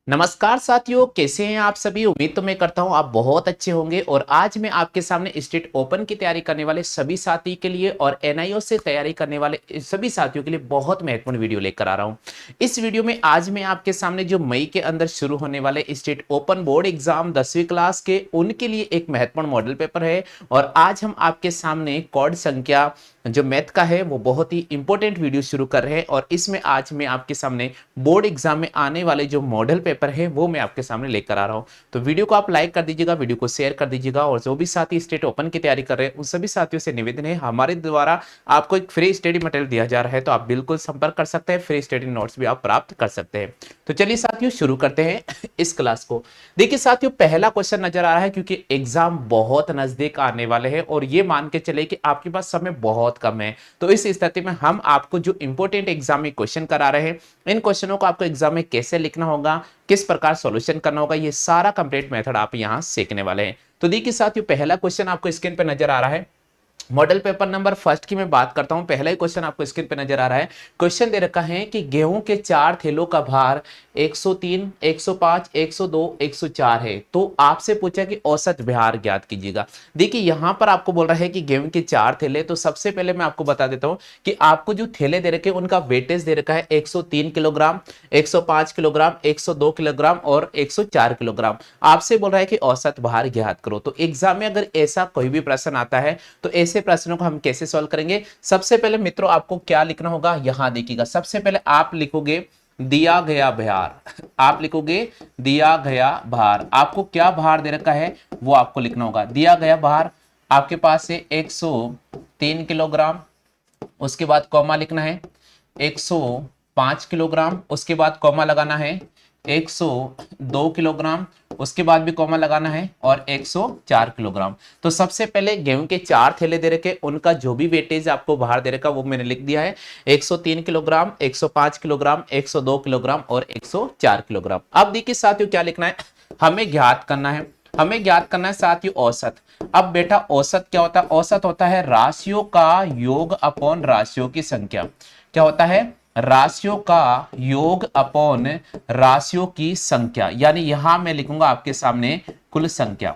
नमस्कार साथियों, कैसे हैं आप सभी। उम्मीद तो मैं करता हूं आप बहुत अच्छे होंगे। और आज मैं आपके सामने स्टेट ओपन की तैयारी करने वाले सभी साथी के लिए और एनआईओ से तैयारी करने वाले सभी साथियों के लिए बहुत महत्वपूर्ण वीडियो लेकर आ रहा हूं। इस वीडियो में आज मैं आपके सामने जो मई के अंदर शुरू होने वाले स्टेट ओपन बोर्ड एग्जाम 10वीं क्लास के उनके लिए एक महत्वपूर्ण मॉडल पेपर है। और आज हम आपके सामने कॉर्ड संख्या जो मैथ का है वो बहुत ही इंपॉर्टेंट वीडियो शुरू कर रहे हैं। और इसमें आज मैं आपके सामने बोर्ड एग्जाम में आने वाले जो मॉडल पेपर है वो मैं आपके सामने लेकर आ रहा हूं। तो वीडियो को आप लाइक कर दीजिएगा, वीडियो को शेयर कर दीजिएगा। और जो भी साथी स्टेट ओपन की तैयारी कर रहे हैं उन सभी साथियों से निवेदन है, हमारे द्वारा आपको एक फ्री स्टडी मटेरियल दिया जा रहा है, तो आप बिल्कुल संपर्क कर सकते हैं। फ्री स्टडी नोट्स भी आप प्राप्त कर सकते हैं। तो चलिए साथियों शुरू करते हैं इस क्लास को। देखिए साथियों, पहला क्वेश्चन नजर आ रहा है क्योंकि एग्जाम बहुत नजदीक आने वाले हैं और ये मान के चले कि आपके पास समय बहुत कम है। तो इस स्थिति में हम आपको जो इंपॉर्टेंट एग्जाम में क्वेश्चन करा रहे हैं, इन क्वेश्चनों को आपको एग्जाम में कैसे लिखना होगा, किस प्रकार सॉल्यूशन करना होगा, ये सारा कंप्लीट मेथड आप यहां सीखने वाले हैं। तो देखिए साथियों, पहला क्वेश्चन आपको स्क्रीन पर नजर आ रहा है। मॉडल पेपर नंबर फर्स्ट की मैं बात करता हूं। पहला ही क्वेश्चन आपको स्क्रीन पे नजर आ रहा है। क्वेश्चन दे रखा है कि गेहूं के 4 थैलों का भार 103, 105, 102, 104 है। तो आपसे पूछा कि औसत भार ज्ञात कीजिएगा। देखिए यहां पर आपको बोल रहा है कि गेहूं के 4 थैले। तो सबसे पहले मैं आपको बता देता हूं कि आपको जो थैले दे रखे उनका वेटेज दे रखा है 103 किलोग्राम, 105 किलोग्राम, 102 किलोग्राम और 104 किलोग्राम। आपसे बोल रहा है कि औसत भार ज्ञात करो। तो एग्जाम में अगर ऐसा कोई भी प्रश्न आता है तो ऐसे प्रश्नों को हम कैसे सॉल्व करेंगे। सबसे पहले मित्रों आपको क्या लिखना होगा, यहां देखिएगा। सबसे पहले आप लिखोगे दिया गया भार। आप लिखोगे दिया गया भार। आपको क्या भार दे रखा है वो आपको लिखना होगा। दिया गया भार आपके पास है 103 किलोग्राम। उसके बाद कॉमा लिखना है 105 किलोग्राम। उसके बाद कॉमा लगाना है 102 किलोग्राम। उसके बाद भी कॉमा लगाना है और 104 किलोग्राम। तो सबसे पहले गेहूं के 4 थैले दे रखे, उनका जो भी वेटेज आपको बाहर दे रखा वो मैंने लिख दिया है। 103 किलोग्राम, 105 किलोग्राम, 102 किलोग्राम और 104 किलोग्राम। अब देखिए साथियों क्या लिखना है, हमें ज्ञात करना है। हमें ज्ञात करना है साथियों औसत। अब बेटा औसत क्या होता है, औसत होता है राशियों का योग अपॉन राशियों की संख्या। क्या होता है, राशियों का योग अपॉन राशियों की संख्या। यानी यहां मैं लिखूंगा आपके सामने कुल संख्या।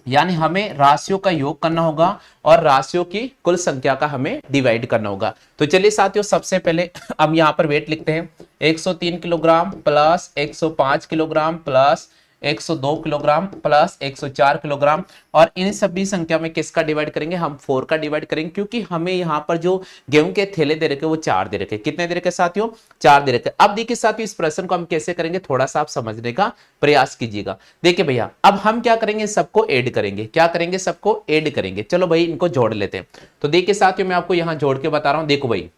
यानी हमें राशियों का योग करना होगा और राशियों की कुल संख्या का हमें डिवाइड करना होगा। तो चलिए साथियों सबसे पहले हम यहां पर वेट लिखते हैं 103 kilogram plus 105 kilogram plus 102 kilogram plus 104 kilogram. और इन सभी संख्या में किसका डिवाइड करेंगे, हम 4 का डिवाइड करेंगे, क्योंकि हमें यहाँ पर जो गेहूं के थैले दे रखे वो 4 दे रखे। कितने दे रखे साथियों, 4 दे रखे। अब देखिए साथियों इस प्रश्न को हम कैसे करेंगे, थोड़ा सा आप समझने का प्रयास कीजिएगा। देखिए भैया अब हम क्या करेंगे, सबको ऐड करेंगे। क्या करेंगे, सबको ऐड करेंगे। चलो भाई इनको जोड़ लेते हैं। तो देखिए साथियों मैं आपको यहां जोड़ के बता रहा हूं। देखो भाई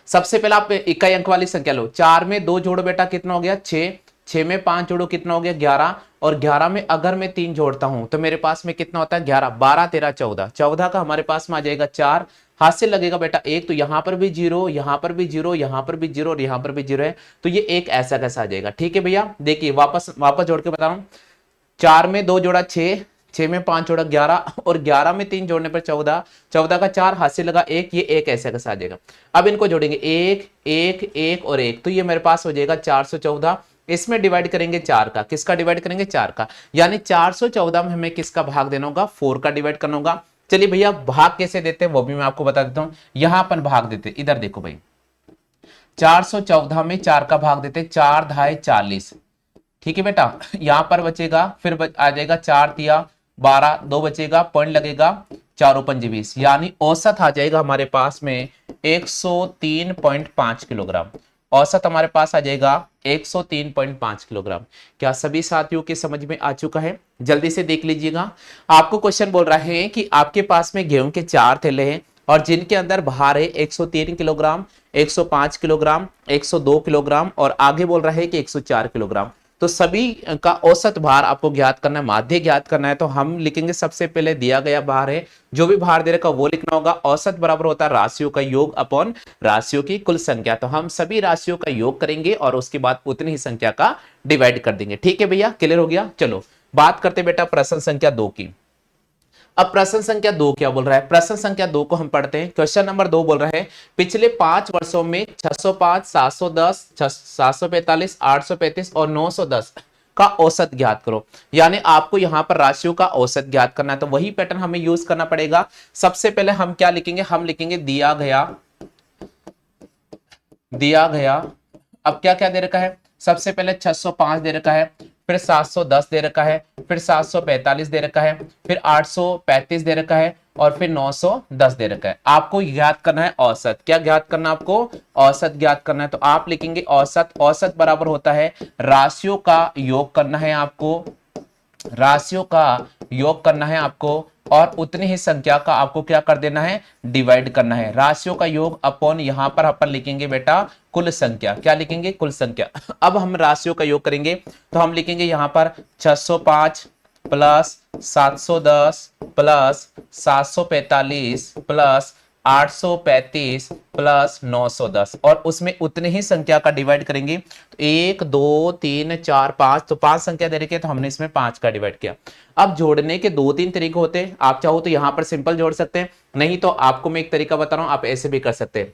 सबसे पहले आप इकाई अंक वाली संख्या लो। 4 में 2 जोड़ो बेटा कितना हो गया 6, 6 में 5 जोड़ो कितना हो गया 11, और 11 में अगर मैं 3 जोड़ता हूं तो मेरे पास में कितना होता है 11, 12 13 14, 14 का हमारे पास में आ जाएगा 4। हाथ से लगेगा बेटा एक, तो यहां पर भी जीरो, यहां पर भी जीरो, यहां पर भी जीरो और यहां पर भी जीरो है। तो ये एक ऐसा कैसा आ जाएगा। ठीक है भैया, देखिए वापस वापस जोड़ के बता रहा हूं। 4 में 2 जोड़ा 6, 6 में 5 जोड़ा 11 और 11 में 3 जोड़ने पर 14, 14 का 4 हाथ से लगा एक, ये एक ऐसे कैसे आ जाएगा। अब इनको जोड़ेंगे एक एक एक और एक, तो ये मेरे पास हो जाएगा 414। इसमें डिवाइड करेंगे 4 का, किसका डिवाइड करेंगे 4 का। यानी 414 में हमें किसका भाग देना होगा, 4 का डिवाइड करना होगा। चलिए भैया भाग कैसे देते हैं वो भी मैं आपको बता देता हूं। यहां पर भाग देते, इधर देखो भाई 414 में 4 का भाग देते, 4 धाए 40। ठीक है बेटा, यहां पर बचेगा फिर आ जाएगा 4 तिया 12, 2 बचेगा, पॉइंट लगेगा 4 पंजे 20। यानी औसत आ जाएगा हमारे पास में 103.5 किलोग्राम। औसत हमारे पास आ जाएगा 103.5 किलोग्राम। क्या सभी साथियों के समझ में आ चुका है, जल्दी से देख लीजिएगा। आपको क्वेश्चन बोल रहा है कि आपके पास में गेहूं के 4 थैले हैं और जिनके अंदर भार है 103 किलोग्राम, 105 किलोग्राम, 102 किलोग्राम और आगे बोल रहा है कि 104 किलोग्राम। तो सभी का औसत भार आपको ज्ञात करना है, माध्य ज्ञात करना है। तो हम लिखेंगे सबसे पहले दिया गया भार है, जो भी भार दे रखा वो लिखना होगा। औसत बराबर होता है राशियों का योग अपॉन राशियों की कुल संख्या। तो हम सभी राशियों का योग करेंगे और उसके बाद उतनी ही संख्या का डिवाइड कर देंगे। ठीक है भैया, क्लियर हो गया। चलो बात करते बेटा प्रश्न संख्या 2 की। अब प्रश्न संख्या 2 क्या बोल रहा है, प्रश्न संख्या 2 को हम पढ़ते हैं। क्वेश्चन नंबर 2 बोल रहा है पिछले 5 वर्षों में 605, 710, 745, 835 और 910 का औसत ज्ञात करो। यानी आपको यहां पर राशियों का औसत ज्ञात करना है, तो वही पैटर्न हमें यूज करना पड़ेगा। सबसे पहले हम क्या लिखेंगे, हम लिखेंगे दिया गया, दिया गया। अब क्या क्या दे रखा है, सबसे पहले 605 दे रखा है, फिर 710 दे रखा है, फिर 745 दे रखा है, फिर 835 दे रखा है और फिर 910 दे रखा है। आपको ज्ञात करना है औसत। क्या ज्ञात करना है आपको, औसत ज्ञात करना है। तो आप लिखेंगे औसत, औसत बराबर होता है राशियों का योग करना है आपको, राशियों का योग करना है आपको और उतनी ही संख्या का आपको क्या कर देना है, डिवाइड करना है। राशियों का योग अपॉन यहां पर अपन लिखेंगे बेटा कुल संख्या। क्या लिखेंगे, कुल संख्या। अब हम राशियों का योग करेंगे तो हम लिखेंगे यहां पर 605 प्लस 710 प्लस 745 प्लस 835 प्लस 910 और उसमें उतनी ही संख्या का डिवाइड करेंगे। तो 1 2 3 4 5, तो 5 संख्या दे रखी है तो हमने इसमें 5 का डिवाइड किया। अब जोड़ने के 2-3 तरीके होते हैं। आप चाहो तो यहां पर सिंपल जोड़ सकते हैं, नहीं तो आपको मैं एक तरीका बता रहा हूं, आप ऐसे भी कर सकते हैं।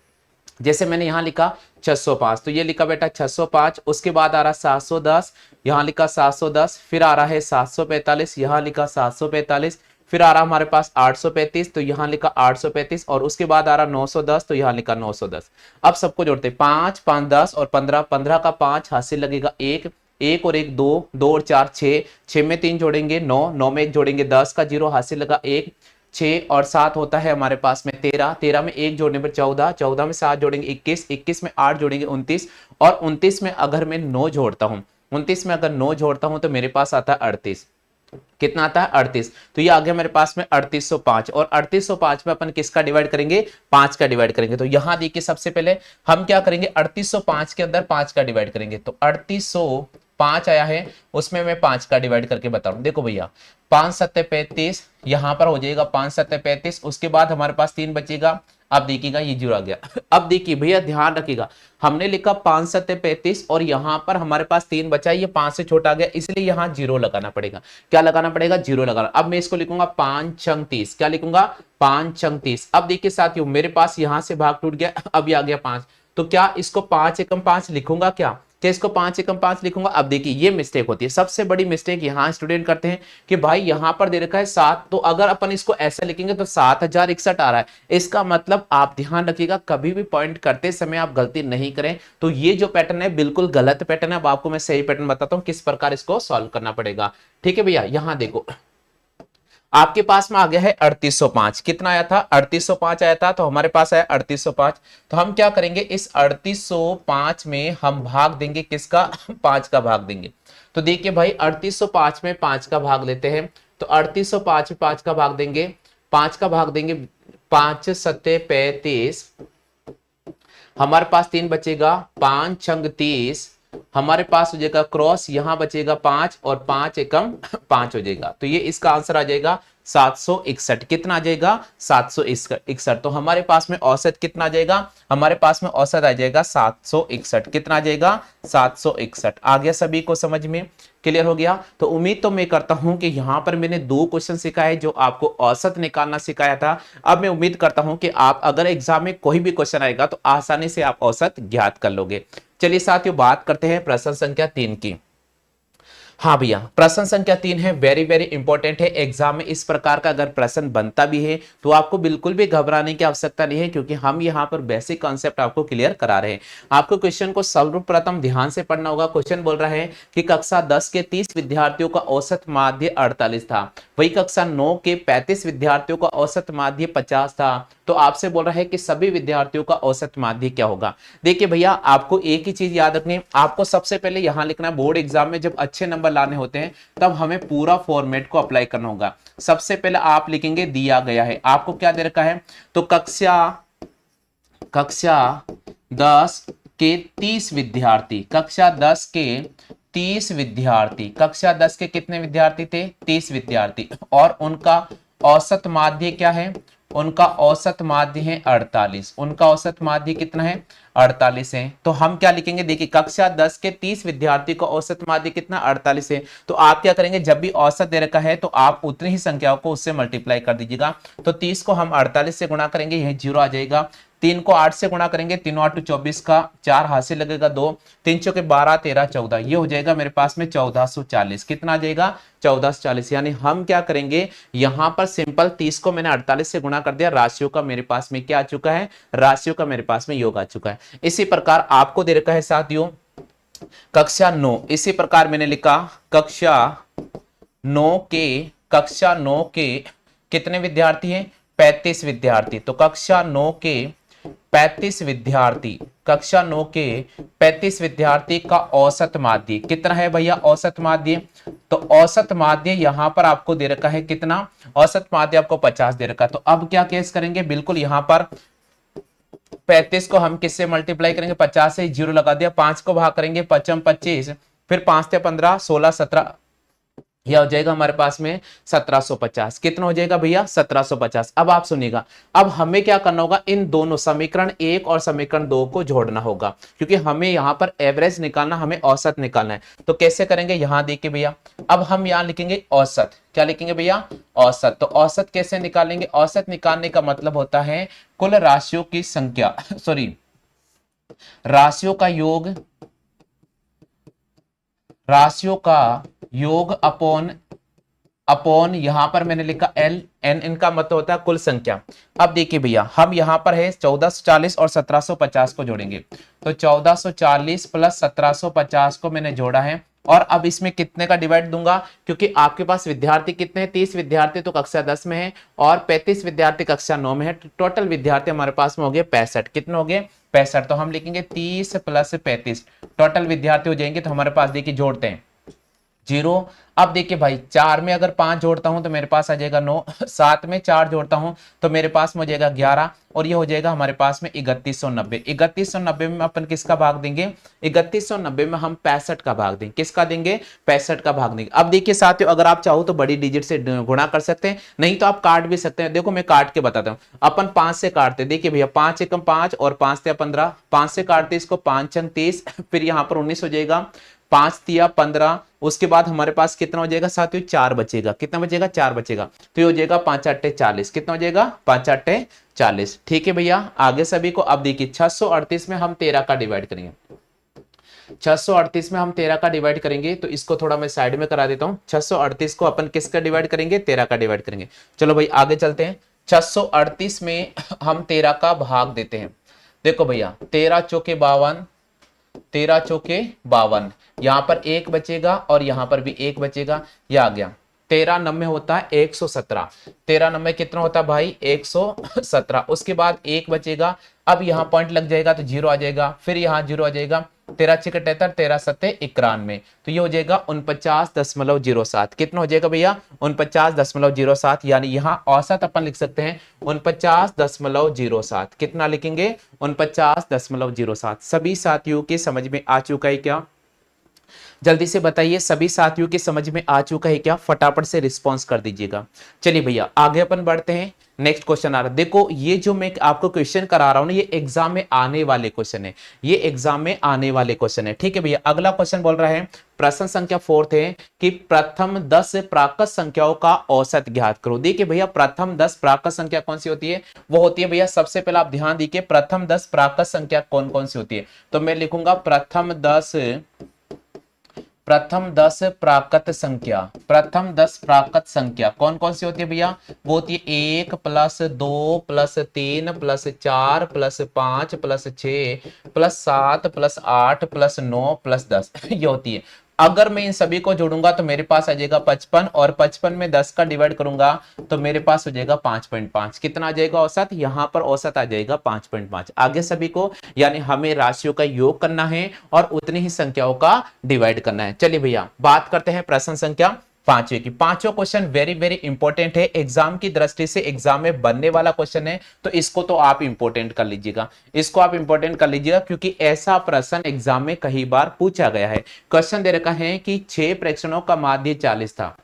जैसे मैंने यहां लिखा 605, तो ये लिखा बेटा 605, उसके बाद आ रहा 710, यहां लिखा 710, फिर आ रहा है 745, यहां लिखा 745, फिर आ रहा हमारे पास 835, तो यहां लिखा 835 और उसके बाद आ रहा 910, तो यहां लिखा 910। अब सबको जोड़ते 5 5 10 और 15, 15 का 5 हासिल लगेगा 1, 1 और 1 2, 2 और 4 6, 6 में 3 जोड़ेंगे 9, 9 में 1 जोड़ेंगे 10 का 0 हासिल लगा 1, 6 और 7 होता है हमारे पास में 13, 13 में 1 जोड़ने पर 14, 14 में 7 जोड़ेंगे 21, 21 में 8 जोड़ेंगे 29 और 29 में अगर मैं 9 जोड़ता हूं, 29 में अगर 9 जोड़ता हूं तो मेरे पास आता है 38। कितना आता है, 38। तो ये आ गया मेरे पास में 3805 और 3805 में अपन किसका डिवाइड करेंगे, 5 का डिवाइड करेंगे। तो यहां देखिए सबसे पहले हम क्या करेंगे, 3805 के अंदर 5 का डिवाइड करेंगे। तो 3805 आया है, उसमें मैं 5 का डिवाइड करके बता रहा हूं। देखो भैया 5 सत्ते 35, यहां पर हो जाएगा 5 सत्ते 35, उसके बाद हमारे पास 3 बचेगा। अब देखिएगा ये जीरो आ गया। अब देखिए भैया ध्यान रखिएगा, हमने लिखा 5 सत्ते 35 और यहां पर हमारे पास 3 बचा, ये 5 से छोटा आ गया, इसलिए यहां जीरो लगाना पड़ेगा। क्या लगाना पड़ेगा, जीरो लगाना। अब मैं इसको लिखूंगा 5 छंग 30, क्या लिखूंगा 5 छंग 30। अब देखिए साथियों मेरे पास यहां से भाग टूट गया, अब ये आ गया 5, तो क्या इसको 5 एकम 5 लिखूंगा, क्या इसको 5 एकम 5 लिखूंगा। अब देखिए ये मिस्टेक होती है, सबसे बड़ी मिस्टेक यहां स्टूडेंट करते हैं कि भाई यहां पर दे रखा है 7, तो अगर अपन इसको ऐसे लिखेंगे तो 7061 आ रहा है। इसका मतलब आप ध्यान रखिएगा, कभी भी पॉइंट करते समय आप गलती नहीं करें। तो ये जो पैटर्न है बिल्कुल गलत पैटर्न है। अब आपको मैं सही पैटर्न बताता हूं किस प्रकार इसको सॉल्व करना पड़ेगा। ठीक है भैया, यहां देखो आपके पास में आ गया है 3805, कितना आया था, 3805 आया था, तो हमारे पास आया 3805। तो हम क्या करेंगे, इस 3805 में हम भाग देंगे किसका, 5 का भाग देंगे। तो देखिए भाई 3805 में 5 का भाग लेते हैं, तो 3805 में 5 का भाग देंगे, 5 का भाग देंगे, 5 सत्ते 35, हमारे पास 3 बचेगा, 5 छंग 30, हमारे पास हो जाएगा क्रॉस, यहां बचेगा 5 और 5 एकम 5 हो जाएगा। तो ये इसका आंसर आ जाएगा 761। कितना आ जाएगा, 761। तो हमारे पास में औसत कितना आ जाएगा, हमारे पास में औसत आ जाएगा 761। कितना आ जाएगा, 761। आ गया सभी को समझ में, क्लियर हो गया। तो उम्मीद तो मैं करता हूं कि यहां पर मैंने 2 क्वेश्चन सिखाए जो आपको औसत निकालना सिखाया था। अब मैं उम्मीद करता हूं कि आप अगर एग्जाम में कोई भी क्वेश्चन आएगा तो आसानी से आप औसत ज्ञात कर लोगे। चलिए साथियों बात करते हैं प्रश्न संख्या 3 की। हाँ भैया, प्रश्न संख्या 3 है, वेरी वेरी इंपॉर्टेंट है। एग्जाम में इस प्रकार का अगर प्रश्न बनता भी है तो आपको बिल्कुल भी घबराने की आवश्यकता नहीं है, क्योंकि हम यहाँ पर बेसिक कॉन्सेप्ट आपको क्लियर करा रहे हैं। आपको क्वेश्चन को सर्वप्रथम ध्यान से पढ़ना होगा। क्वेश्चन बोल रहा है कि कक्षा 10 के 30 विद्यार्थियों का औसत माध्य 48 था, वही कक्षा 9 के 35 विद्यार्थियों का औसत माध्य 50 था। तो आपसे बोल रहा है कि सभी विद्यार्थियों का औसत माध्य क्या होगा। देखिए भैया आपको एक ही चीज याद रखनी है, आपको सबसे पहले यहां लिखना है, बोर्ड एग्जाम में जब अच्छे नंबर लाने होते हैं तब हमें पूरा फॉर्मेट को अप्लाई करना होगा। सबसे पहले आप लिखेंगे दिया गया है, आपको क्या दे रखा है, तो कक्षा कक्षा 10 के 30 विद्यार्थी, कक्षा 10 के 30 विद्यार्थी, कक्षा 10 के कितने विद्यार्थी थे, 30 विद्यार्थी, और उनका औसत माध्य क्या है, उनका औसत माध्य है 48। उनका औसत माध्य कितना है? 48 है। तो हम क्या लिखेंगे? देखिए कक्षा 10 के 30 विद्यार्थी का औसत माध्य कितना? 48 है। तो आप क्या करेंगे, जब भी औसत दे रखा है तो आप उतनी ही संख्याओं को उससे मल्टीप्लाई कर दीजिएगा। तो 30 को हम 48 से गुणा करेंगे, यही 0 आ जाएगा। 3 को 8 से गुणा करेंगे, 3 8 24 का 4 हाथ से लगेगा 2, 3 चौके 12 13 14, ये हो जाएगा मेरे पास में 1440। कितना आ जाएगा? 1440। यानी हम क्या करेंगे, यहां पर सिंपल 30 को मैंने 48 से गुणा कर दिया, राशियों का मेरे पास में क्या आ चुका है? राशियों का मेरे पास में योग आ चुका है। इसी प्रकार आपको दे रखा है साथियों कक्षा 9, इसी प्रकार मैंने लिखा कक्षा 9 के कक्षा 9 के कितने विद्यार्थी हैं? 35 विद्यार्थी। तो कक्षा 9 के 35 विद्यार्थी, कक्षा 9 के 35 विद्यार्थी का औसत माध्य कितना है भैया? औसत माध्य, तो औसत माध्य यहां पर आपको दे रखा है कितना? औसत माध्य आपको 50 दे रखा है। तो अब क्या केस करेंगे, बिल्कुल यहां पर 35 को हम किससे मल्टीप्लाई करेंगे? 50 से, 0 लगा दिया, 5 को भाग करेंगे, 55 25, फिर 5 से 15 16 17, यह हो जाएगा हमारे पास में 1750। कितना हो जाएगा भैया? 1750। अब आप सुनिएगा, अब हमें क्या करना होगा, इन दोनों समीकरण 1 और समीकरण 2 को जोड़ना होगा, क्योंकि हमें यहां पर एवरेज निकालना, हमें औसत निकालना है। तो कैसे करेंगे, यहां देखिए भैया, अब हम यहां लिखेंगे औसत। क्या लिखेंगे भैया? औसत। तो औसत कैसे निकालेंगे? औसत निकालने का मतलब होता है कुल राशियों की संख्या सॉरी राशियों का योग, राशियों का योग अपॉन अपॉन यहां पर मैंने लिखा एल, एन इनका मतलब होता है कुल संख्या। अब देखिए भैया, हम यहां पर है 1440 और 1750 को जोड़ेंगे। तो 1440 प्लस 1750 को मैंने जोड़ा है, और अब इसमें कितने का डिवाइड दूंगा, क्योंकि आपके पास विद्यार्थी कितने हैं? 30 विद्यार्थी तो कक्षा 10 में है, और 35 विद्यार्थी कक्षा 9 में है। टोटल विद्यार्थी हमारे पास में हो गए 65। कितने हो गए? 65। तो हम लिखेंगे 30 प्लस 35, टोटल विद्यार्थी हो जाएंगे। तो हमारे पास देखिए जोड़ते हैं 0। अब देखिए भाई, 4 में अगर 5 जोड़ता हूं तो मेरे पास आ जाएगा 9, 7 में 4 जोड़ता हूं तो मेरे पास में हो जाएगा 11, और ये हो जाएगा हमारे पास में 3190। 3190 में अपन किसका भाग देंगे? 3190 में हम 65 का भाग देंगे। किसका देंगे? 65 का भाग देंगे। अब देखिए साथियों, अगर आप चाहो तो बड़ी डिजिट से गुणा कर सकते हैं, नहीं तो आप काट भी सकते हैं। देखो मैं काट के बताता हूं, अपन 5 से काटते, देखिए भैया 5 एकम 5 और 5 से 15, 5 से काटते इसको, 5 अंक 30, फिर यहां पर 19 हो जाएगा, 5 तिया 15, उसके बाद हमारे पास कितना हो जाएगा साथियों? 4 बचेगा। कितना बचेगा? 4 बचेगा। तो ये हो जाएगा 5 8 40। कितना हो जाएगा? 5 8 40। ठीक है भैया, आगे सभी को। अब देखिए 638 में हम 13 का डिवाइड करेंगे, 638 में हम 13 का डिवाइड करेंगे, तो इसको थोड़ा मैं साइड में करा देता हूं। 638 को अपन किसका डिवाइड करेंगे? 13 का डिवाइड करेंगे। चलो भाई आगे चलते हैं। 638 में हम 13 का भाग देते हैं। देखो भैया, 13 चौके 52, 13 चौके 52, यहां पर 1 बचेगा और यहां पर भी 1 बचेगा, यह आ गया। 13 नंबे होता है 117, 13 नंबे कितना होता है भाई? 117। उसके बाद 1 बचेगा, अब यहां पॉइंट लग जाएगा तो 0 आ जाएगा, फिर यहां 0 आ जाएगा, 13 6 78, 13 7 91, तो ये हो जाएगा 49.07। कितना हो जाएगा भैया? 49.07। यानी यहां औसत अपन लिख सकते हैं 49.07। कितना लिखेंगे? 49.07। सभी साथियों के समझ में आ चुका है क्या? जल्दी से बताइए, सभी साथियों के समझ में आ चुका है क्या? फटाफट से रिस्पॉन्स कर दीजिएगा। चलिए भैया आगे अपन बढ़ते हैं। नेक्स्ट क्वेश्चन आ रहा है। देखो ये जो मैं आपको क्वेश्चन करा रहा हूं ना, ये एग्जाम में आने वाले क्वेश्चन है, ये एग्जाम में आने वाले क्वेश्चन है। ठीक है भैया, अगला क्वेश्चन बोल रहा है, प्रश्न संख्या 4 है कि प्रथम 10 प्राकृत संख्याओं का औसत ज्ञात करो। देखिए भैया, प्रथम 10 प्राकृत संख्या कौन सी होती है? वो होती है भैया, सबसे पहले आप ध्यान दीजिए, प्रथम 10 प्राकृत संख्या कौन कौन सी होती है? तो मैं लिखूंगा प्रथम 10 प्राकृत संख्या। प्रथम 10 प्राकृत संख्या कौन कौन सी होती है भैया? वो होती है 1 plus 2 plus 3 plus 4 plus 5 plus 6 plus 7 plus 8 plus 9 plus 10 ये होती है। अगर मैं इन सभी को जोड़ूंगा तो मेरे पास आ जाएगा 55, और 55 में 10 का डिवाइड करूंगा तो मेरे पास हो जाएगा 5.5। कितना आ जाएगा औसत? यहां पर औसत आ जाएगा 5.5। आगे सभी को, यानी हमें राशियों का योग करना है और उतनी ही संख्याओं का डिवाइड करना है। चलिए भैया बात करते हैं प्रश्न संख्या 5 की। पांचों क्वेश्चन वेरी वेरी इंपॉर्टेंट है, एग्जाम की दृष्टि से एग्जाम में बनने वाला क्वेश्चन है, तो इसको तो आप इंपॉर्टेंट कर लीजिएगा, इसको आप इंपॉर्टेंट कर लीजिएगा, क्योंकि ऐसा प्रश्न एग्जाम में कई बार पूछा गया है। क्वेश्चन दे रखा है कि 6 प्रेक्षणों का माध्य 40 था।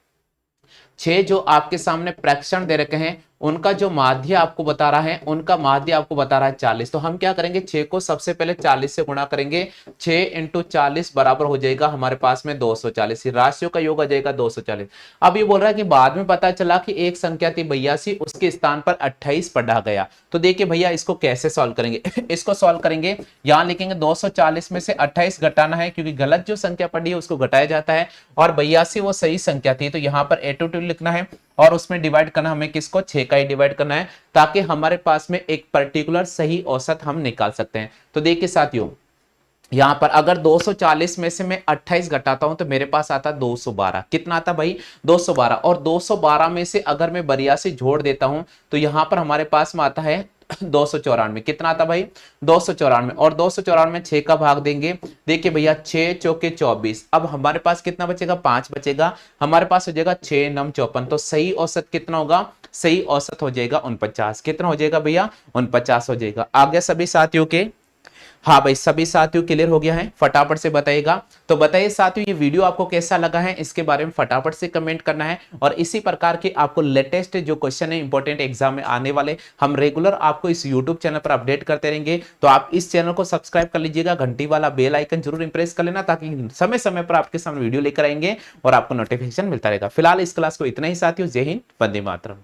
6 जो आपके सामने प्रेक्षण दे रखे हैं उनका जो माध्य आपको बता रहा है, उनका माध्य आपको बता रहा है 40। तो हम क्या करेंगे, 6 को सबसे पहले 40 से गुणा करेंगे। 6 इंटू 40 बराबर हो जाएगा हमारे पास में 240। राशियों का योग आ जाएगा 240। अब ये बोल रहा है कि बाद में पता चला कि एक संख्या थी 82, उसके स्थान पर 28 पढ़ा गया। तो देखिए भैया इसको कैसे सॉल्व करेंगे इसको सॉल्व करेंगे, यहां लिखेंगे 240 में से 28 घटाना है, क्योंकि गलत जो संख्या पढ़ी है उसको घटाया जाता है, और 82 वो सही संख्या थी, तो यहाँ पर 82 लिखना है और उसमें डिवाइड करना हमें किसको, 6 का ही डिवाइड करना है, ताकि हमारे पास में एक पर्टिकुलर सही औसत हम निकाल सकते हैं। तो देखिए साथियों, यहां पर अगर 240 में से मैं 28 घटाता हूं तो मेरे पास आता 212। कितना आता भाई, 212। और 212 में से अगर मैं 82 जोड़ देता हूं तो यहां पर हमारे पास में आता है 294। कितना आता भाई, 294। और 294 में 6 का भाग देंगे, देखिए भैया 6 चौके 24। अब हमारे पास कितना बचेगा, 5 बचेगा, हमारे पास हो जाएगा 6 9 54। तो सही औसत कितना होगा, सही औसत हो जाएगा 49। कितना हो जाएगा भैया, 49 हो जाएगा। आ गया सभी साथियों के, हाँ भाई सभी साथियों क्लियर हो गया है, फटाफट से बताइएगा। तो बताइए साथियों ये वीडियो आपको कैसा लगा है, इसके बारे में फटाफट से कमेंट करना है। और इसी प्रकार के आपको लेटेस्ट जो क्वेश्चन है इंपॉर्टेंट एग्जाम में आने वाले, हम रेगुलर आपको इस यूट्यूब चैनल पर अपडेट करते रहेंगे। तो आप इस चैनल को सब्सक्राइब कर लीजिएगा, घंटी वाला बेल आइकन जरूर इंप्रेस कर लेना, ताकि समय समय पर आपके सामने वीडियो लेकर आएंगे और आपको नोटिफिकेशन मिलता रहेगा। फिलहाल इस क्लास को इतना ही साथियों, जय हिंद, वंदे मातरम।